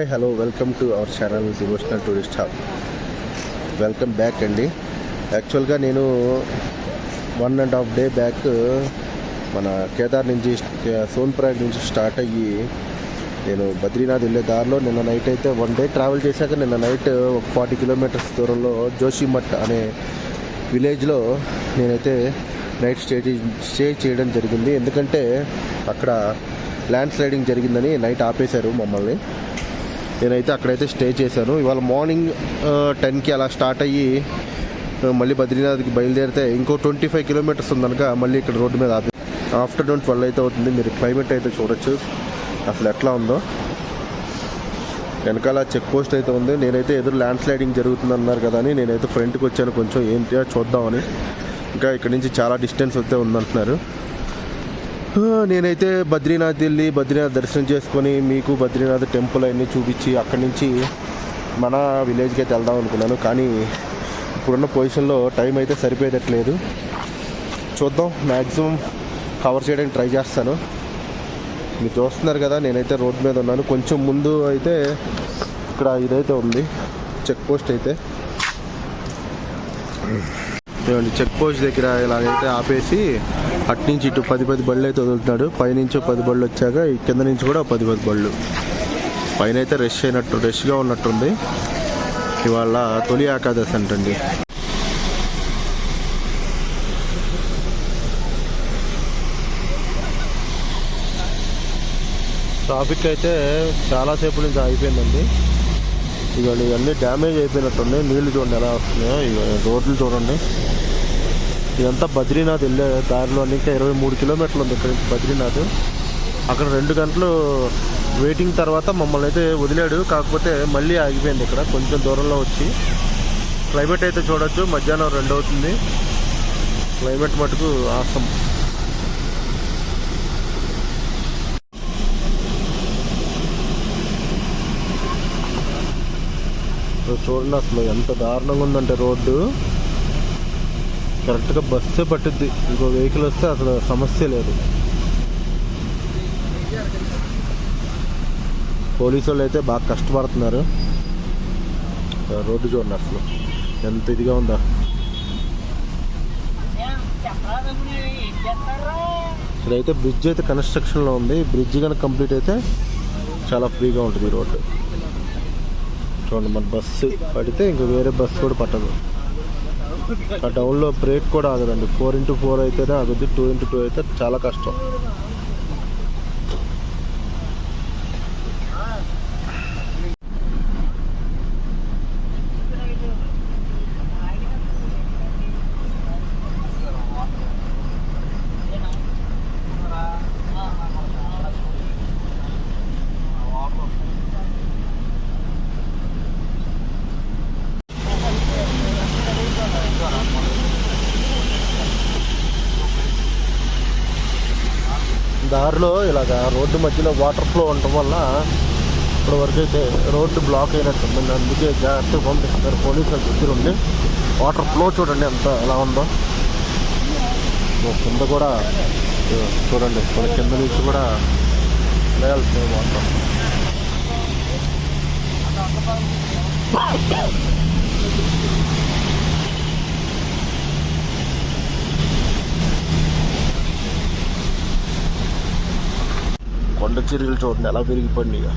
Hi hello welcome to our channel devotional tourist hub. Welcome back అండి. యాక్చువల్గా నేను 1.5 day back మన కేదార్ నుంచి సోన్ప్రయాగ్ నుంచి స్టార్ట్ అయ్యి నేను బద్రీనాథ్ వెళ్ళే దారిలో నిన్న నైట్ అయితే 1 డే ట్రావెల్ చేశాక నిన్న నైట్ ఒక 40 కిలోమీటర్స్ దూరంలో జోషిమఠ్ అనే విలేజ్లో నేనైతే నైట్ స్టే చేయడం జరిగింది. ఎందుకంటే అక్కడ ల్యాండ్ స్లైడింగ్ జరిగిందని నైట్ ఆపేశారు మమ్మల్ని. నేనైతే అక్కడైతే స్టే చేశాను. ఇవాళ మార్నింగ్ 10కి అలా స్టార్ట్ అయ్యి మళ్ళీ బద్రీనాథ్కి బయలుదేరితే ఇంకో 25 కిలోమీటర్స్ ఉందనక మళ్ళీ ఇక్కడ రోడ్డు మీద ఆపి ఆఫ్టర్నూన్ 12 అయితే అవుతుంది. మీరు క్లైమేట్ అయితే చూడొచ్చు అసలు ఎట్లా ఉందో. వెనకాల చెక్ పోస్ట్ అయితే ఉంది. నేనైతే ఎదురు ల్యాండ్ స్లైడింగ్ జరుగుతుంది అన్నారు కదా అని నేనైతే ఫ్రంట్కి వచ్చాను కొంచెం ఏంటి చూద్దామని. ఇంకా ఇక్కడ నుంచి చాలా డిస్టెన్స్ అయితే ఉందంటున్నారు. నేనైతే బద్రీనాథ్ వెళ్ళి బద్రీనాథ్ దర్శనం చేసుకొని మీకు బద్రీనాథ్ టెంపుల్ అన్నీ చూపించి అక్కడి నుంచి మన విలేజ్కి అయితే వెళ్దాం అనుకున్నాను. కానీ ఇప్పుడున్న పొజిషన్లో టైం అయితే సరిపోయేటట్లేదు. చూద్దాం, మ్యాక్సిమం కవర్ చేయడానికి ట్రై చేస్తాను. మీరు చూస్తున్నారు కదా నేనైతే రోడ్ మీద ఉన్నాను. కొంచెం ముందు అయితే ఇక్కడ ఇదైతే ఉంది చెక్ పోస్ట్ అయితే. చెక్ పోస్ట్ దగ్గర ఇలాగైతే ఆపేసి అటు నుంచి ఇటు 10 బళ్ళు అయితే వదులుతున్నాడు. పైనుంచి 10 బళ్ళు వచ్చాక ఈ కింద నుంచి కూడా 10 బళ్ళు. పైన అయితే రష్గా ఉన్నట్టుంది. ఇవాళ తొలి ఏకాదశి అంటండి. ట్రాఫిక్ అయితే చాలాసేపు నుంచి అయిపోయిందండి. ఇవాళ ఇవన్నీ డ్యామేజ్ అయిపోయినట్టుంది. నీళ్లు చూడండి ఎలా వస్తున్నాయో. ఇక రోడ్లు చూడండి. ఇదంతా బద్రీనాథ్ వెళ్ళే దారిలో ఇంకా 23 కిలోమీటర్లు ఉంది ఇక్కడ నుంచి బద్రీనాథ్. అక్కడ 2 గంటలు వెయిటింగ్ తర్వాత మమ్మల్ని అయితే వదిలాడు. కాకపోతే మళ్ళీ ఆగిపోయింది ఇక్కడ కొంచెం దూరంలో వచ్చి. క్లైమేట్ అయితే చూడొచ్చు. మధ్యాహ్నం 2 అవుతుంది. క్లైమేట్ మటుకు ఆసం. చూడండి అసలు ఎంత దారుణంగా ఉందంటే రోడ్డు. కరెక్ట్గా బస్సే పట్టుద్ది. ఇంకో వెహికల్ వస్తే అసలు సమస్య లేదు. పోలీసు వాళ్ళు అయితే బాగా కష్టపడుతున్నారు. రోడ్డు చూడండి అసలు ఎంత ఇదిగా ఉందా. ఇదైతే బ్రిడ్జ్ అయితే కన్స్ట్రక్షన్లో ఉంది. బ్రిడ్జ్ కనుక కంప్లీట్ అయితే చాలా ఫ్రీగా ఉంటుంది ఈ రోడ్డు. చూడండి మన బస్సు పడితే ఇంకా వేరే బస్సు కూడా పట్టదు. ఆ డౌన్లో బ్రేక్ కూడా ఆగదండి. 4x4 అయితేనే ఆగుద్ది. 2x2 అయితే చాలా కష్టం. దారిలో ఇలాగ రోడ్డు మధ్యలో వాటర్ ఫ్లో ఉండటం వల్ల ఇప్పటి వరకు అయితే రోడ్డు బ్లాక్ అయినట్టుంది. అందుకే జాగ్రత్తగా పంపిస్తున్నారు పోలీసుల దగ్గర ఉండి. వాటర్ ఫ్లో చూడండి ఎంత ఎలా ఉందో. కింద కూడా చూడండి, కింద నుంచి కూడా వేయాల్సిన వాటర్. కొండ చర్యలు చూడండి ఎలా పెరిగిపోయింది. ఇక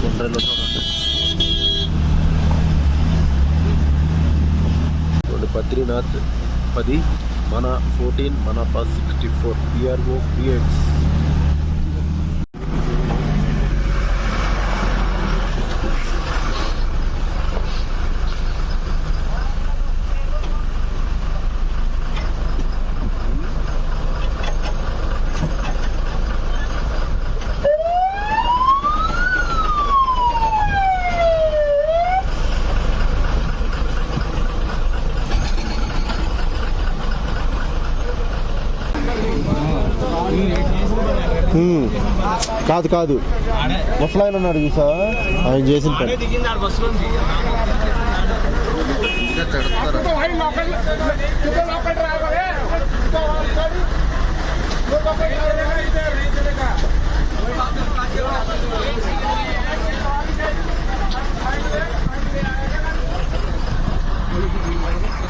కొండలో చూడండి. బద్రీనాథ్ 10 మన 14 మన 64 PRO PX. కాదు ముసలాయన ఉన్నాడు చూసా, ఆయన చేసిన పని.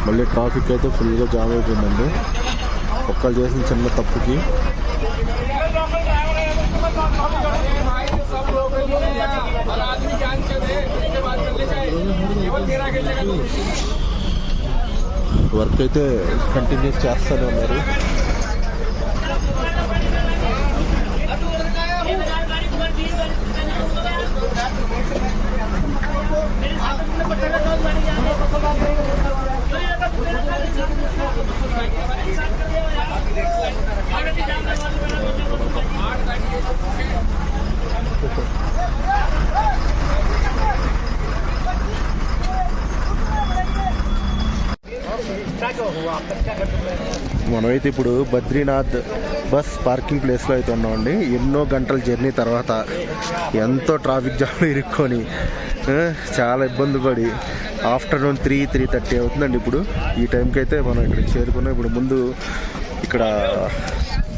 మళ్ళీ ట్రాఫిక్ అయితే ఫుల్గా జామ్ అయిపోయిందండి ఒక్కళ్ళు చేసిన చిన్న తప్పుకి. వర్క్ అయితే కంటిన్యూస్ చేస్తూనే ఉన్నారు. మనమైతే ఇప్పుడు బద్రీనాథ్ బస్ పార్కింగ్ ప్లేస్లో అయితే ఉన్నామండి. ఎన్నో గంటల జర్నీ తర్వాత ఎంతో ట్రాఫిక్ జామ్లో ఇరుక్కొని చాలా ఇబ్బంది పడి ఆఫ్టర్నూన్ 3:30 అవుతుందండి. ఇప్పుడు ఈ టైంకి అయితే మనం ఇక్కడికి చేరుకున్నాం. ఇప్పుడు ముందు ఇక్కడ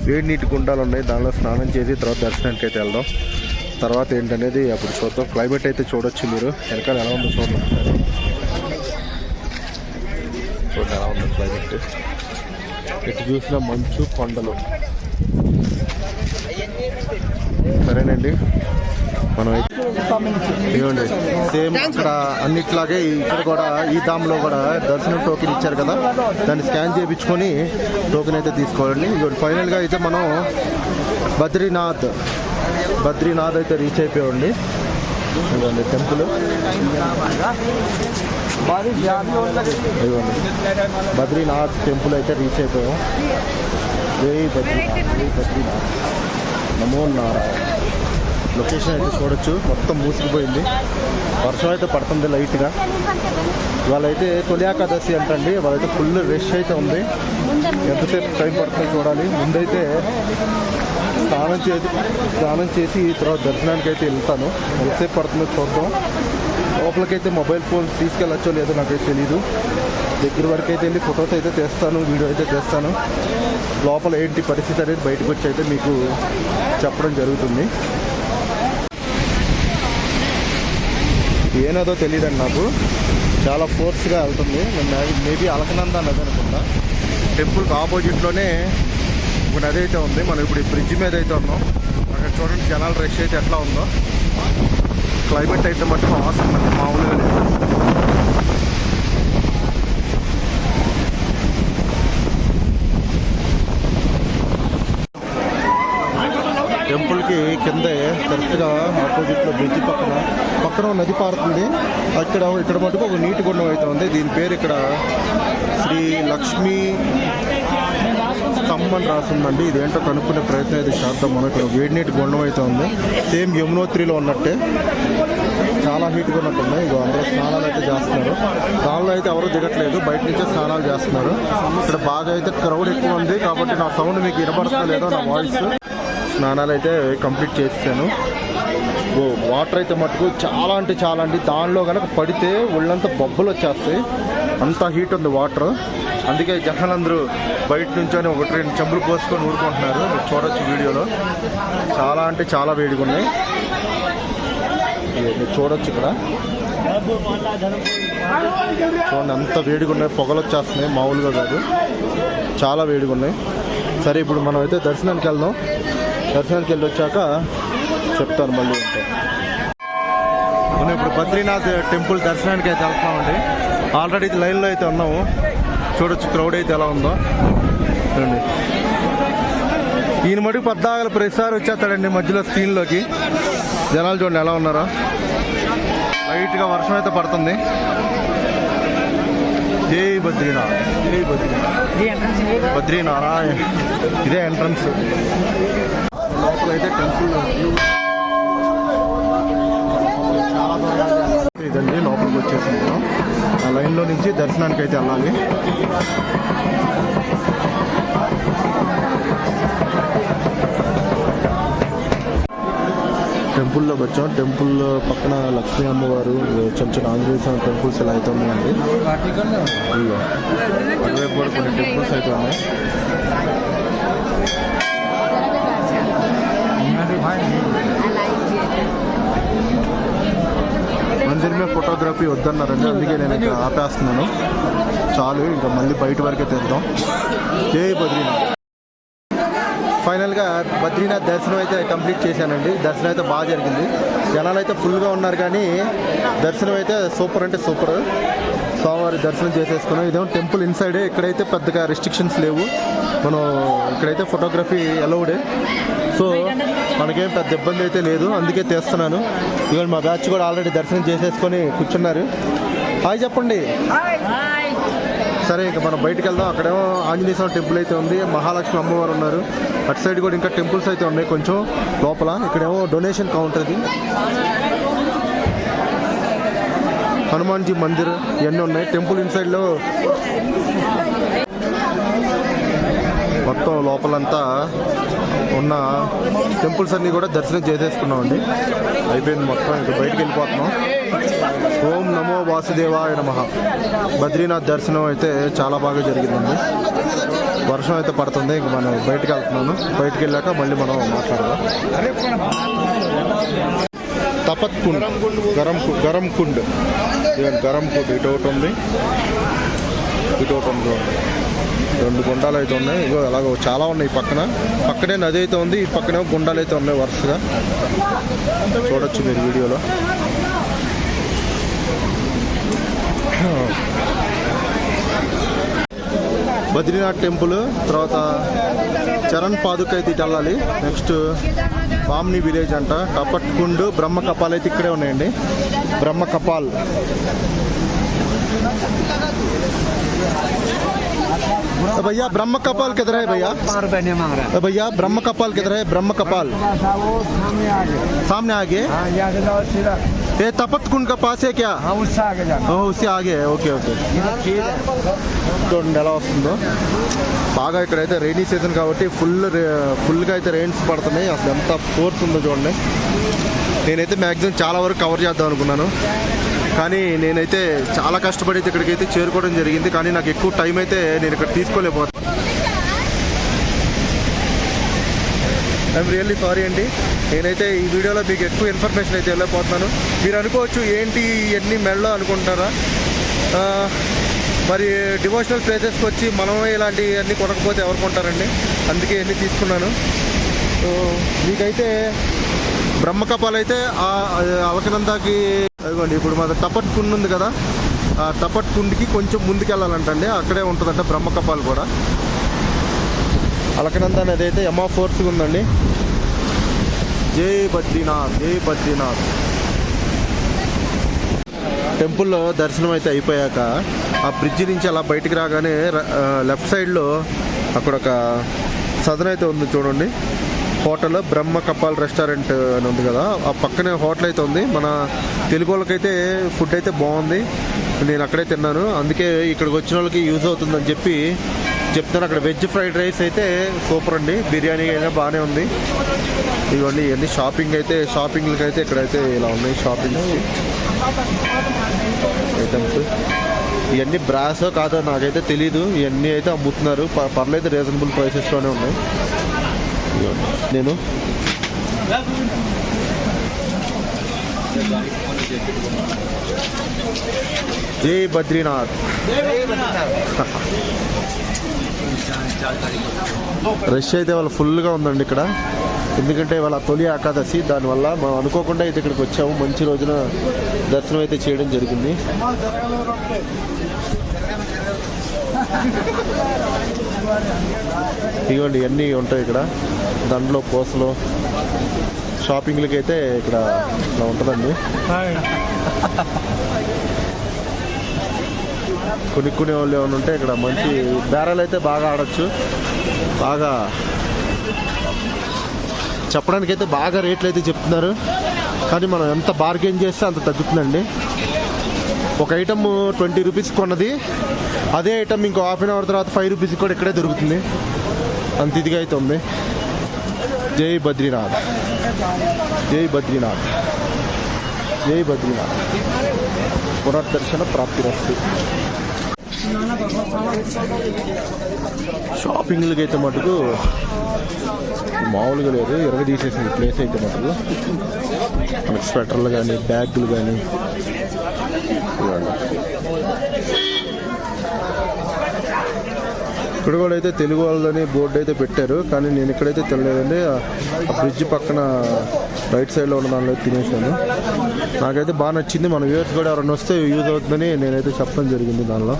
వేడి నీటి గుండాలు ఉన్నాయి, దానిలో స్నానం చేసి తర్వాత దర్శనానికి అయితే వెళ్దాం. తర్వాత ఏంటనేది అప్పుడు చూద్దాం. క్లైమేట్ అయితే చూడొచ్చు మీరు, వెనకాల ఎలా ఉందో చూడండి ఎలా ఉంది క్లైమేట్. ఎటు చూసిన మంచు కొండలు. సరేనండి, మనం ఇవ్వండి సేమ్ ఇక్కడ అన్నిట్లాగే ఇక్కడ కూడా ఈ ధామ్లో కూడా దర్శనం టోకెన్ ఇచ్చారు కదా, దాన్ని స్కాన్ చేయించుకొని టోకెన్ అయితే తీసుకోవాలండి. ఇవ్వండి ఫైనల్గా అయితే మనం బద్రీనాథ్ అయితే రీచ్ అయిపోయామండి. ఇవ్వండి టెంపుల్, ఇవ్వండి బద్రీనాథ్ టెంపుల్ అయితే రీచ్ అయిపోయాం. జై బద్రీనాథ్ నమో నారాయణ. లొకేషన్ అయితే చూడొచ్చు, మొత్తం మూసుకుపోయింది. వర్షం అయితే పడుతుంది లైట్గా. వాళ్ళైతే తొలి ఏకాదశి అంటండి, వాళ్ళైతే ఫుల్ రష్ అయితే ఉంది. ఎంతసేపు టైం పడుతుందో చూడాలి. ముందైతే స్నానం చేసి తర్వాత దర్శనానికి అయితే వెళ్తాను. ఎంతసేపు పడుతుందో చూద్దాం. లోపలికైతే మొబైల్ ఫోన్స్ తీసుకెళ్ళచ్చో లేదో నాకైతే తెలీదు. దగ్గర వరకు అయితే వెళ్ళి ఫొటోస్ అయితే తీస్తాను, వీడియో అయితే చేస్తాను. లోపల ఏంటి పరిస్థితి అనేది బయటకు వచ్చి అయితే మీకు చెప్పడం జరుగుతుంది. ఏనదో తెలియదండి నాకు, చాలా ఫోర్స్గా వెళ్తుంది. మేబీ అలకనంద నది అనుకుంటా. టెంపుల్కి ఆపోజిట్లోనే ఒక నది అయితే ఉంది. మనం ఇప్పుడు ఈ బ్రిడ్జ్ మీద అయితే ఉన్నాం. అక్కడ చూడండి జనాల రష్ అయితే ఎట్లా ఉందో. క్లైమేట్ అయితే మటుకు అవసరం అండి, మామూలుగా లేదు. టెంపుల్కి కిందే కరెక్ట్గా ఆపోజిట్లో బ్రిడ్జ్ పక్కన నది పారుతుంది. ఇక్కడ మటుకు ఒక నీటి గుండం అయితే ఉంది. దీని పేరు ఇక్కడ శ్రీ లక్ష్మీ స్తంభం అని రాస్తుందండి. ఇదేంటో కనుక్కునే ప్రయత్నం అయితే చేద్దాం. మనం ఇక్కడ వేడి నీటి గుండం అయితే ఉంది, సేమ్ యమునోత్రిలో ఉన్నట్టే. చాలా హీట్గా ఉన్నట్టుంది. ఇక అందరూ స్నానాలు అయితే చేస్తున్నారు. దానిలో అయితే ఎవరు దిగట్లేదు, బయట నుంచే స్నానాలు చేస్తున్నారు. ఇక్కడ బాగా అయితే క్రౌడ్ ఎక్కువ ఉంది కాబట్టి నా సౌండ్ మీకు వినపడలేదో నా వాయిస్. స్నానాలు అయితే కంప్లీట్ చేసాను. వాటర్ అయితే మటుకు చాలా అంటే చాలా అండి. దానిలో కనుక పడితే ఒళ్ళంతా బొబ్బలు వచ్చేస్తాయి, అంత హీట్ ఉంది వాటర్. అందుకే జనాలందరూ బయట నుంచొని 1-2 చెంబులు పోసుకొని ఊరుకుంటున్నారు. మీరు చూడొచ్చు వీడియోలో. చాలా అంటే చాలా వేడిగా ఉన్నాయి. మీరు చూడొచ్చు ఇక్కడ చూడండి ఎంత వేడిగా ఉన్నాయి. పొగలు వచ్చేస్తున్నాయి, మామూలుగా కాదు, చాలా వేడిగా ఉన్నాయి. సరే ఇప్పుడు మనం అయితే దర్శనానికి వెళ్దాం. దర్శనానికి వెళ్ళి వచ్చాక చెప్తాను మళ్ళీ. మనం ఇప్పుడు బద్రీనాథ్ టెంపుల్ దర్శనానికి అయితే వెళ్తున్నామండి. ఆల్రెడీ లైన్లో అయితే ఉన్నాము. చూడొచ్చు క్రౌడ్ అయితే ఎలా ఉందో చూడండి. ఈయన మటుకు పద్దాగల ప్రతిసారి వచ్చేస్తాడండి మధ్యలో స్క్రీన్లోకి. జనాలు చూడండి ఎలా ఉన్నారో. లైట్గా వర్షం అయితే పడుతుంది. జై బద్రీనాథ్, జై బద్రీనాథ్, బద్రీనారాయణ. ఇదే ఎంట్రన్స్. లోపలైతే టెంపుల్ ఇదండి. లోపలికి వచ్చేసాము. ఆ లైన్లో నుంచి దర్శనానికి అయితే వెళ్ళాలి. టెంపుల్లోకి వచ్చాం. టెంపుల్ పక్కన లక్ష్మీ అమ్మవారు, చిన్న చిన్న ఆంజనేయ స్వామి టెంపుల్స్ ఇలా అయితే ఉన్నాయండి. ఇదిగో అటువైపు కూడా కొన్ని టెంపుల్స్ అయితే ఉన్నాయి. మందిర్ మీద ఫోటోగ్రఫీ వద్దన్నారండి, అందుకే నేను ఇంకా ఆపేస్తున్నాను. చాలు, ఇంకా మళ్ళీ బయట వరకే తెద్దాం. జై బద్రీనాథ్. ఫైనల్గా బద్రీనాథ్ దర్శనం అయితే కంప్లీట్ చేశానండి. దర్శనం అయితే బాగా జరిగింది. జనాలు అయితే ఫుల్గా ఉన్నారు, కానీ దర్శనం అయితే సూపర్ అంటే సూపర్. స్వామివారి దర్శనం చేసేసుకున్నాం. ఇదేమో టెంపుల్ ఇన్సైడే, ఇక్కడైతే పెద్దగా రెస్ట్రిక్షన్స్ లేవు. మనం ఇక్కడైతే ఫోటోగ్రఫీ అలౌడే, సో మనకేం పెద్ద ఇబ్బంది అయితే లేదు, అందుకే తీస్తున్నాను. ఇవాళ మా బ్యాచ్ కూడా ఆల్రెడీ దర్శనం చేసేసుకొని కూర్చున్నారు. హాయ్ చెప్పండి. సరే, ఇంకా మనం బయటకు వెళ్దాం. అక్కడేమో ఆంజనేయ స్వామి టెంపుల్ అయితే ఉంది, మహాలక్ష్మి అమ్మవారు ఉన్నారు. అటు సైడ్ కూడా ఇంకా టెంపుల్స్ అయితే ఉన్నాయి కొంచెం లోపల. ఇక్కడేమో డొనేషన్ కౌంటర్ది, హనుమాన్జీ మందిర్ ఇవన్నీ ఉన్నాయి. టెంపుల్ ఇన్సైడ్లో మొత్తం లోపలంతా ఉన్న టెంపుల్స్ అన్నీ కూడా దర్శనం చేసేసుకున్నామండి. అయిపోయింది మొత్తం, ఇంకా బయటికి వెళ్ళిపోతున్నాం. ఓం నమో వాసుదేవాయ నమః. బద్రీనాథ్ దర్శనం అయితే చాలా బాగా జరిగిందండి. వర్షం అయితే పడుతుంది, ఇంక మనం బయటికి వెళ్తున్నాను. బయటికి వెళ్ళాక మళ్ళీ మనం మాట్లాడదాం. తపత్ కుండ్, గరం కుండ్, గరం కుండ్ ఇటు ఒకటి ఉంది, ఇటు ఒకటి ఉంది. రెండు గుండాలు అయితే ఉన్నాయి. ఇగో అలాగో చాలా ఉన్నాయి. పక్కనే నది అయితే ఉంది, ఈ పక్కనే గుండాలు అయితే ఉన్నాయి వరుసగా. చూడొచ్చు మీరు వీడియోలో. బద్రీనాథ్ టెంపుల్ తర్వాత చరణ్ పాదుక అయితే ఇటు వెళ్ళాలి. నెక్స్ట్ బామ్ని విలేజ్ అంట. టపట్ కుండ్, బ్రహ్మ కపాల్ అయితే ఇక్కడే ఉన్నాయండి. బ్రహ్మ కపాల్. भैया ब्रह्म कपाल किधर है भैया? 5 रुपए नहीं मांग रहा है भैया ब्रह्म कपाल किधर है? ब्रह्म कपाल सामने आगे। ये तपत कुंड का पास है क्या? हाँ, उससे आगे जाना। उससे आगे है. Okay okay. చూడండి ఎలా వస్తుందో. బాగా ఇక్కడైతే రైనీ సీజన్ కాబట్టి ఫుల్గా అయితే రెయిన్స్ పడుతున్నాయి. అసలు ఎంత ఫోర్స్ ఉందో చూడండి. నేనైతే మ్యాక్సిమం చాలా వరకు కవర్ చేద్దాం అనుకున్నాను, కానీ నేనైతే చాలా కష్టపడి ఇక్కడికైతే చేరుకోవడం జరిగింది. కానీ నాకు ఎక్కువ టైం అయితే నేను ఇక్కడ తీసుకోలేకపోతాను. ఐఎమ్ రియల్లీ సారీ అండి. నేనైతే ఈ వీడియోలో మీకు ఎక్కువ ఇన్ఫర్మేషన్ అయితే వెళ్ళిపోతున్నాను. మీరు అనుకోవచ్చు ఏంటి ఇవన్నీ మెళ్ళో అనుకుంటారా? మరి డివోషనల్ ప్లేసెస్కి వచ్చి మనమే ఇలాంటివన్నీ కొనకపోతే ఎవరు కొంటారండి? అందుకే ఇవన్నీ తీసుకున్నాను. సో మీకైతే బ్రహ్మకపాల్ అయితే అలకనందాకి అదిగోండి. ఇప్పుడు మన టపట్ కుండ్ ఉంది కదా, ఆ టపట్ కుండ్కి కొంచెం ముందుకెళ్ళాలంటండి. అక్కడే ఉంటుందంట బ్రహ్మకపాల్ కూడా. అలకనంద అనేది అయితే MA4 ఉందండి. జై బద్రీనాథ్, జై బద్రీనాథ్. టెంపుల్లో దర్శనం అయితే అయిపోయాక ఆ బ్రిడ్జి నుంచి అలా బయటికి రాగానే లెఫ్ట్ సైడ్లో అక్కడ ఒక సదన్ అయితే ఉంది చూడండి. హోటల్ బ్రహ్మ కపాల్ రెస్టారెంట్ అని ఉంది కదా, ఆ పక్కనే హోటల్ అయితే ఉంది. మన తెలుగు వాళ్ళకైతే ఫుడ్ అయితే బాగుంది, నేను అక్కడే తిన్నాను. అందుకే ఇక్కడికి వచ్చిన వాళ్ళకి యూజ్ అవుతుందని చెప్పి చెప్తాను. అక్కడ వెజ్ ఫ్రైడ్ రైస్ అయితే సూపర్ అండి, బిర్యానీ అయినా బాగానే ఉంది. ఇవన్నీ ఇవన్నీ షాపింగ్లకి అయితే ఇక్కడైతే ఇలా ఉన్నాయి. షాపింగ్ ఐటమ్స్ ఇవన్నీ బ్రాసో కాదో నాకైతే తెలీదు. ఇవన్నీ అయితే అమ్ముతున్నారు, పర్లేదు, రీజనబుల్ ప్రైసెస్లోనే ఉన్నాయి. నేను జై బద్రీనాథ్. రష్ అయితే వాళ్ళ ఫుల్గా ఉందండి ఇక్కడ, ఎందుకంటే వాళ్ళ తొలి ఏకాదశి. దానివల్ల మనం అనుకోకుండా అయితే ఇక్కడికి వచ్చాము. మంచి రోజున దర్శనం అయితే చేయడం జరిగింది. ఇదిగోండి ఇవన్నీ ఉంటాయి ఇక్కడ, దండలో పూసలు. షాపింగ్లకి అయితే ఇక్కడ ఇలా ఉంటుందండి. కొనుక్కునే వాళ్ళు ఏమైనా ఉంటే ఇక్కడ మంచి బేరాలు అయితే బాగా ఆడచ్చు. బాగా చెప్పడానికైతే బాగా రేట్లు అయితే చెప్తున్నారు, కానీ మనం ఎంత బార్గెన్ చేస్తే అంత తగ్గుతుందండి. ఒక ఐటమ్ 20 రూపీస్ కొన్నది, అదే ఐటమ్ ఇంకో హాఫ్ అన్ అవర్ తర్వాత 5 రూపీస్కి కూడా ఇక్కడే దొరుకుతుంది. అంత ఇదిగా అయితే ఉంది. జై బద్రీనాథ్. జై బద్రీనాథ్, జై బద్రీనాథ్, పునర్దర్శన ప్రాప్తిరస్తు. షాపింగ్లకి అయితే మటుకు మామూలుగా లేదు, తీసేసిన ప్లేస్ అయితే మటుకు మనకి స్వెటర్లు కానీ బ్యాగులు కానీ ఇక్కడ కూడా అయితే తెలుగు వాళ్ళని బోర్డు అయితే పెట్టారు, కానీ నేను ఇక్కడైతే తినలేదండి. ఆ బ్రిడ్జ్ పక్కన రైట్ సైడ్లో ఉన్న దానిలో తినేసాను. నాకైతే బాగా నచ్చింది. మన వ్యూవర్స్ కూడా ఎవరైనా వస్తే యూజ్ అవుతుందని నేనైతే చెప్పడం జరిగింది. దానిలో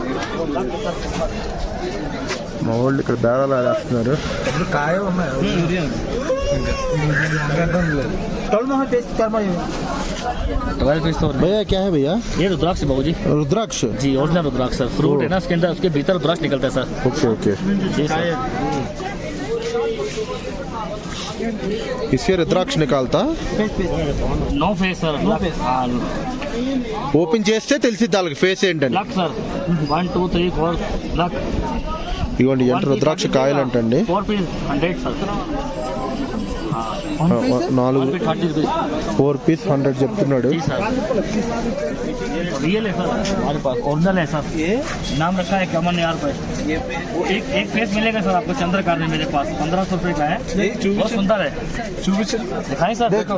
మా వాళ్ళు ఇక్కడ బేరాలు ఆడేస్తున్నారు. भैया क्या है भैया? ये रुद्राक्ष बाबू जी। रुद्राक्ष जी ओरिजिनल रुद्राक्ष सर। फ्रूट है ना इसके अंदर, उसके भीतर रुद्राक्ष निकलता है सर। ओके ओके, जी सर। इससे रुद्राक्ष निकालता no face sir, no face. Open చేస్తే తెలిసిద్ది వాళ్ళకి ఫేస్ ఏంటని. లక్ సార్ 1 2 3 4 లక్. ఇవ్వండి ఎంత రుద్రాక్ష కాయలు అంటండి. 4 पीस 100 सर। 4 पीस 100 చెప్తున్నాడు. रियल है सर, हमारे पास ओरिजिनल है सर। नाम रखा है कमन यार पर। वो एक फेस मिलेगा सर आपको चंद्रकार में, मेरे पास 1500 रुपये का है, बहुत सुंदर है। दिखाएं सर, देखो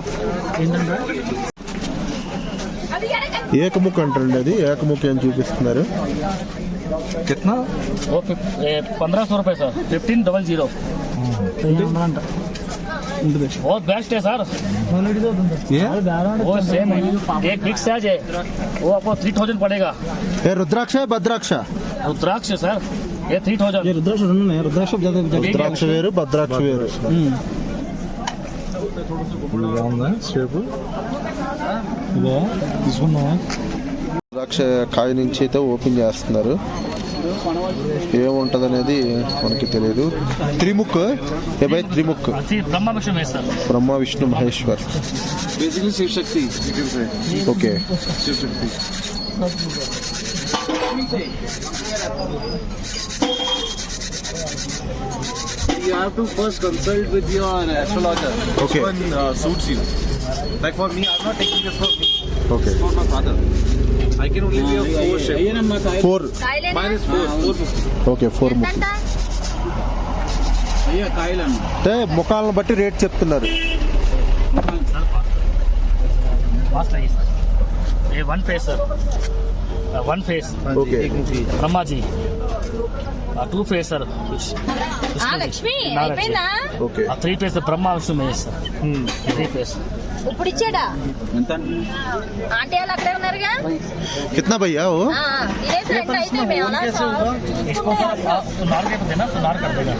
ఏకముఖ అంటారండి. అది ఏకముఖ అని చూపిస్తున్నారు. कितना? वो 1500 रुपये सर, 1500। बहुत बेस्ट है सर। वो सेम है, एक बिग साइज है, वो आपको 3000 पड़ेगा। ये रुद्राक्ष है भद्राक्ष? रुद्राक्ष सर, ये 3000। ये रुद्राक्ष है, रुद्राक्ष ज्यादा रुद्राक्ष వేరు భద్రాక్ష వేరు. రుద్రాక్ష కాయ నుంచి అయితే ఓపెన్ చేస్తున్నారు. ఏముంటది అనేది మనకి తెలియదు. త్రిముఖ్ ఏ భాయ్? త్రిముఖ్ Brahma Vishnu Maheshwar, basically Shiv Shakti. Okay. Shiv Shakti you have to first consult with your astrologer. Okay. Which one suits you? Like for me, I'm not taking this for me. Okay. It's for my father. I can only be a 4 chef. 4 Mine is 4. Okay 4 ముఖ్ भैया कायलन అంటే ముఖాలను బట్టి rate చెప్తున్నారు. ये 1 face sir, 1 face okay. Brahma ji. 2 face sir, Lakshmi అయిపోయిందా? Okay. 3 face Brahma Vishnu Mahesh sir. 3 face ఇప్పుడు ఇచ్చాడా? ఆంటీ వాళ్ళు అక్కడే ఉన్నారుగా. कितना भैया वो? ఇదేసి రెండు అయితే మేము అలా इसको सर आप सुनार के देना, सुनार कर देगा।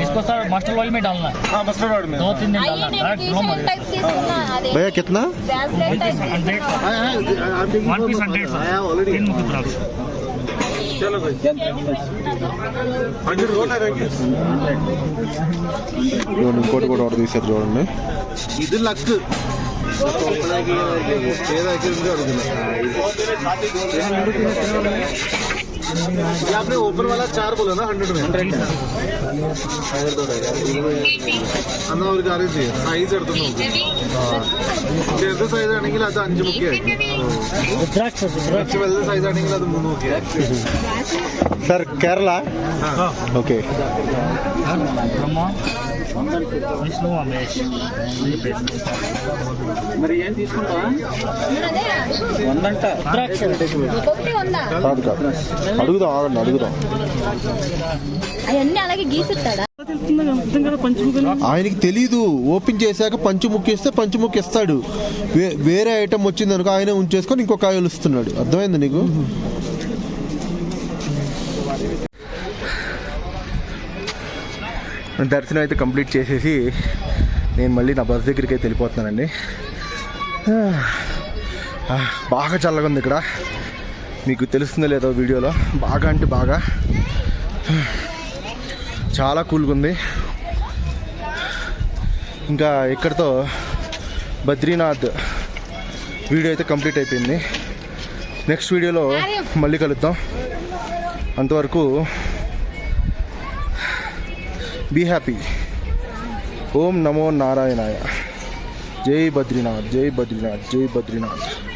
इसको सर मस्टर्ड ऑयल में डालना है। हाँ मस्टर्ड ऑयल में 2-3 दिन అయ్యి डालना నేను है। టీషర్ట్ టైప్ తీసుకున్నా. అదే भैया कितना? Bracelet type 100 sir, 1 piece 100 sir, 3 मुकुट रुद्राक्ष। चलो भाई 100 रोल है ఇంకోటి కూడా ఆర్డర్ చేశారు చూడండి. ఇది లక్ ये आपने ऊपर वाला 4 बोला ना 100 में അന്ന് ഒരു കാര്യം ചെയ്യാം, സൈസ് എടുത്തു നോക്കും. ചെറുത് സൈസ് ആണെങ്കിൽ അത് 5 മുക്കിയായിരിക്കും, കുറച്ച് വലുത് സൈസ് ആണെങ്കിൽ അത് 3 മുക്കിയായിരിക്കും. Sir Kerala? Okay. Brahma Vishnu Mahesh 3 face. మరి ఏం తీసుకుంటావా? అదే వందంట रुद्राक्ष ఇంకొకటి ఉందా? కాదు కాదు, అడుగుదాం ఆగండి అడుగుదాం. అవన్నీ అలాగే గీసిస్తాడా? ఆయనకి తెలీదు. ఓపెన్ చేశాక పంచుముక్కు ఇస్తే పంచుముక్కు ఇస్తాడు. వేరే ఐటమ్ వచ్చింది అనుకో ఆయన ఉంచేసుకొని ఇంకో కాయలు ఇస్తున్నాడు. అర్థమైంది నీకు? దర్శనం అయితే కంప్లీట్ చేసేసి నేను మళ్ళీ నా బస్ దగ్గరికి అయితే వెళ్ళిపోతున్నానండి. బాగా చల్లగా ఉంది ఇక్కడ, మీకు తెలుస్తుందో లేదో వీడియోలో. బాగా అంటే బాగా చాలా కూల్గా ఉంది. ఇంకా ఇక్కడితో బద్రీనాథ్ వీడియో అయితే కంప్లీట్ అయిపోయింది. నెక్స్ట్ వీడియోలో మళ్ళీ కలుద్దాం. అంతవరకు బీ హ్యాపీ. ఓం నమో నారాయణాయ. జై బద్రీనాథ్, జై బద్రీనాథ్, జై బద్రీనాథ్.